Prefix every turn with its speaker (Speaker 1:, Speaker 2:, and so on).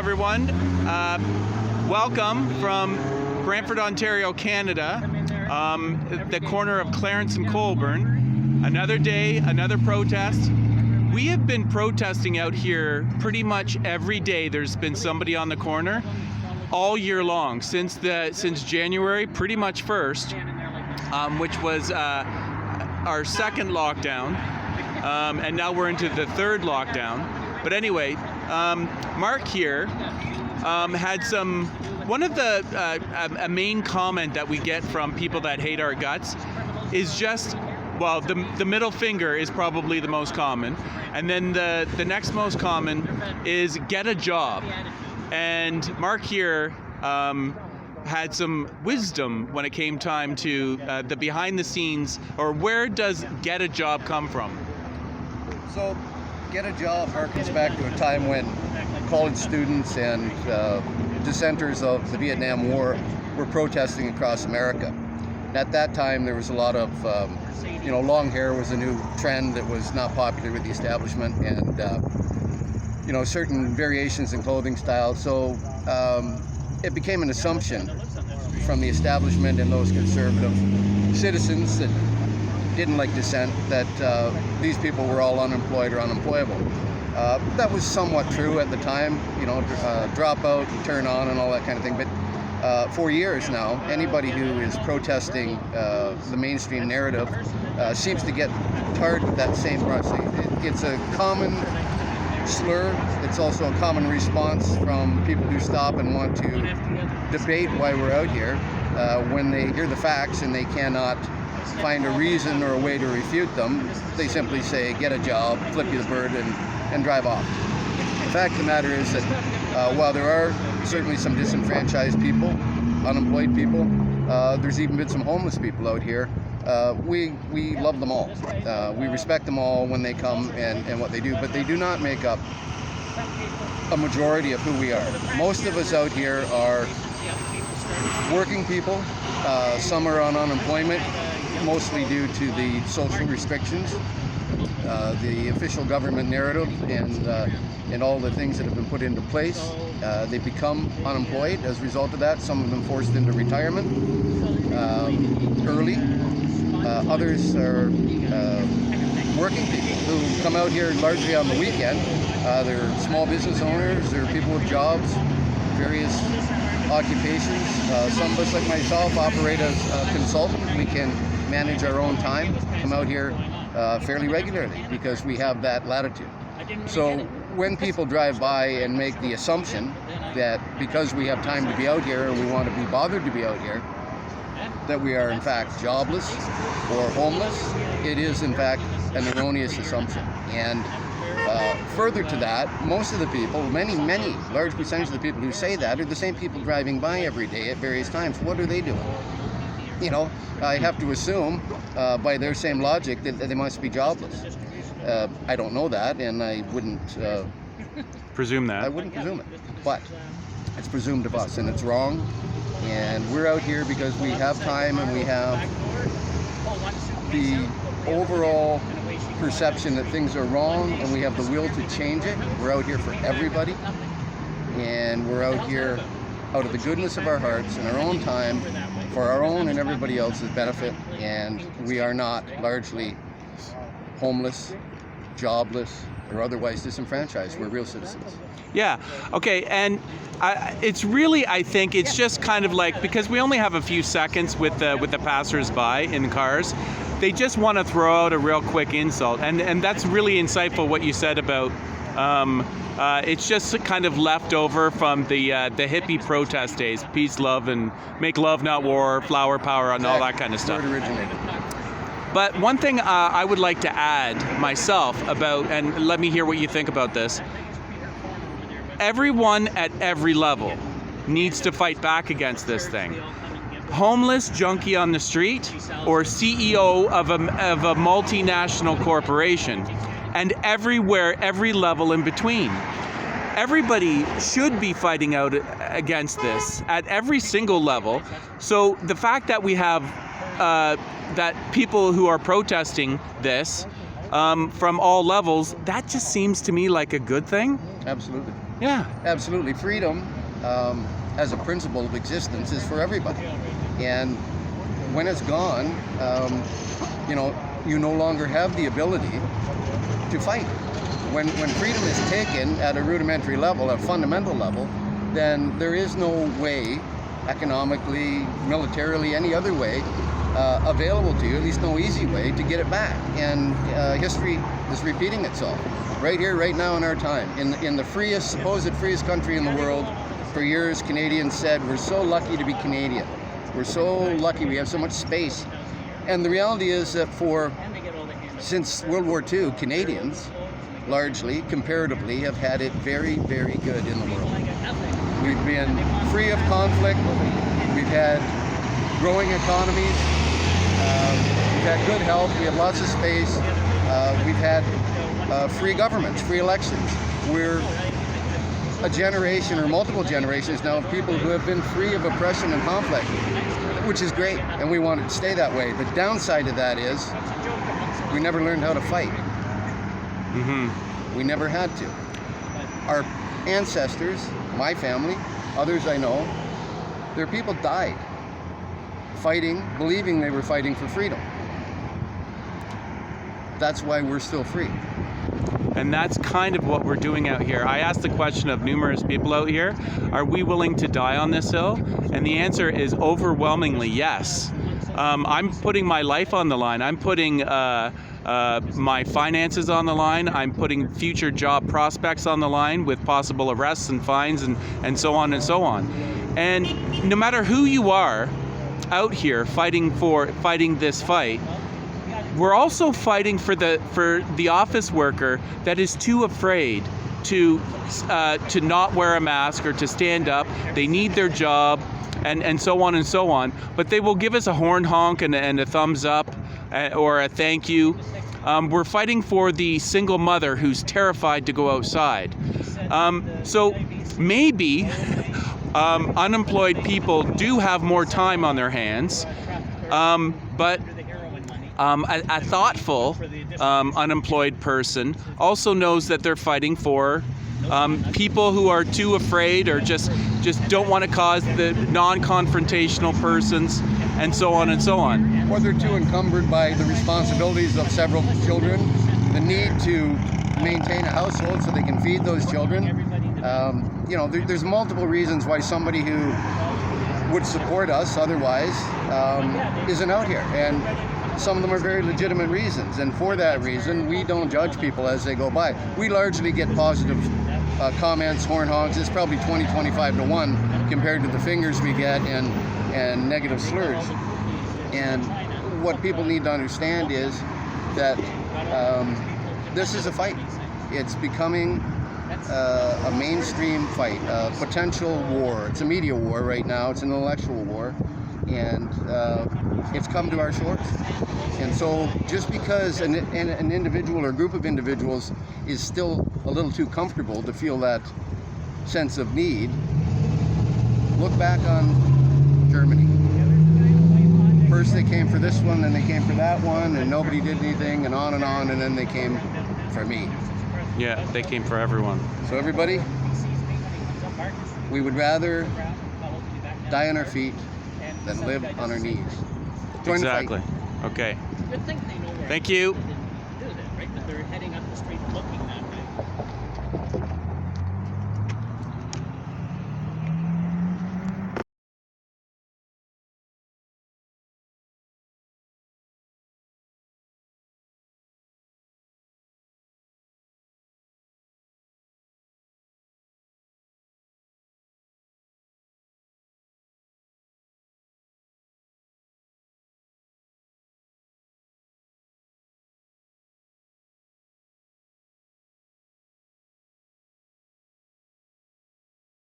Speaker 1: everyone. Welcome from Brantford, Ontario, Canada, the corner of Clarence and Colborne. Another day, another protest. We have been protesting out here pretty much every day. There's been somebody on the corner all year long, since January, pretty much 1st, which was our second lockdown, and now we're into the third lockdown. But anyway, Mark here had one of a main comment that we get from people that hate our guts is just, well, the middle finger is probably the most common, and then the next most common is get a job. And Mark here had some wisdom when it came time to the behind the scenes, or where does get a job come from?
Speaker 2: So, get a job harkens back to a time when college students and dissenters of the Vietnam War were protesting across America. And at that time, there was a lot of, long hair was a new trend that was not popular with the establishment, and certain variations in clothing style. So it became an assumption from the establishment and those conservative citizens that didn't like dissent that these people were all unemployed or unemployable. That was somewhat true at the time, drop out, turn on, and all that kind of thing. But for years now, anybody who is protesting the mainstream narrative seems to get tarred with that same brush. It's a common slur. It's also a common response from people who stop and want to debate why we're out here when they hear the facts and they cannot find a reason or a way to refute them. They simply say, get a job, flip you the bird, and drive off. The fact of the matter is that while there are certainly some disenfranchised people, unemployed people, there's even been some homeless people out here. We love them all. We respect them all when they come and what they do, but they do not make up a majority of who we are. Most of us out here are working people. Some are on unemployment, mostly due to the social restrictions, the official government narrative, and all the things that have been put into place. They become unemployed as a result of that. Some have been forced into retirement early. Others are working people who come out here largely on the weekend. They're small business owners, they're people with jobs, various occupations. Some of us, like myself, operate as a consultant. We can manage our own time, come out here fairly regularly because we have that latitude. So when people drive by and make the assumption that because we have time to be out here and we want to be bothered to be out here, that we are in fact jobless or homeless, it is in fact an erroneous assumption. And further to that, most of the people, many large percentage of the people who say that are the same people driving by every day at various times. What are they doing? I have to assume by their same logic that they must be jobless. I don't know that, and I wouldn't
Speaker 1: presume that.
Speaker 2: I wouldn't presume it, but it's presumed of us, and it's wrong. And we're out here because we have time and we have the overall perception that things are wrong, and we have the will to change it. We're out here for everybody, and we're out here out of the goodness of our hearts in our own time for our own and everybody else's benefit. And we are not largely homeless, jobless, or otherwise disenfranchised. We're real citizens.
Speaker 1: Yeah, okay, and it's really, I think, it's just kind of like, because we only have a few seconds with the passers-by in cars, they just want to throw out a real quick insult, and that's really insightful what you said about, it's just kind of left over from the hippie protest days, peace, love, and make love, not war, flower power, and all that kind of stuff.
Speaker 2: Where it originated.
Speaker 1: But one thing I would like to add myself about, and let me hear what you think about this, everyone at every level needs to fight back against this thing. Homeless junkie on the street, or CEO of a multinational corporation, and everywhere, every level in between. Everybody should be fighting out against this at every single level. So the fact that we have that people who are protesting this from all levels, that just seems to me like a good thing.
Speaker 2: Absolutely.
Speaker 1: Yeah.
Speaker 2: Absolutely. Freedom, as a principle of existence, is for everybody. And when it's gone, you no longer have the ability to fight. When freedom is taken at a rudimentary level, a fundamental level, then there is no way, economically, militarily, any other way, available to you, at least no easy way, to get it back. And history is repeating itself right here, right now in our time. In the supposed freest country in the world, for years Canadians said, we're so lucky to be Canadian. We're so lucky, we have so much space. And the reality is that since World War II, Canadians, largely, comparatively, have had it very, very good in the world. We've been free of conflict. We've had growing economies. We've had good health. We have lots of space. We've had free governments, free elections. We're a generation or multiple generations now of people who have been free of oppression and conflict, which is great, and we want it to stay that way. The downside of that is we never learned how to fight. We never had to. Our ancestors, my family, others I know, their people died fighting, believing they were fighting for freedom. That's why we're still free.
Speaker 1: And that's kind of what we're doing out here. I asked the question of numerous people out here, are we willing to die on this hill? And the answer is overwhelmingly yes. I'm putting my life on the line. I'm putting my finances on the line. I'm putting future job prospects on the line with possible arrests and fines and so on and so on. And no matter who you are out here fighting this fight, we're also fighting for the office worker that is too afraid to not wear a mask or to stand up. They need their job, and so on and so on. But they will give us a horn honk and a thumbs up or a thank you. We're fighting for the single mother who's terrified to go outside. So maybe unemployed people do have more time on their hands, but a thoughtful unemployed person also knows that they're fighting for people who are too afraid or just don't want to cause the non-confrontational persons, and so on and so on.
Speaker 2: Or they're too encumbered by the responsibilities of several children, the need to maintain a household so they can feed those children. There's multiple reasons why somebody who would support us otherwise isn't out here. And some of them are very legitimate reasons, and for that reason, we don't judge people as they go by. We largely get positive comments, horn honks. It's probably 20-25 to 1 compared to the fingers we get and negative slurs. And what people need to understand is that this is a fight. It's becoming a mainstream fight, a potential war. It's a media war right now. It's an intellectual war. And it's come to our shores. And so just because an individual or group of individuals is still a little too comfortable to feel that sense of need, look back on Germany. First they came for this one, then they came for that one, and nobody did anything, and and then they came for me.
Speaker 1: Yeah, they came for everyone.
Speaker 2: So everybody, we would rather die on our feet than live on our knees. Join
Speaker 1: Exactly.
Speaker 2: the fight.
Speaker 1: Okay. Thank you.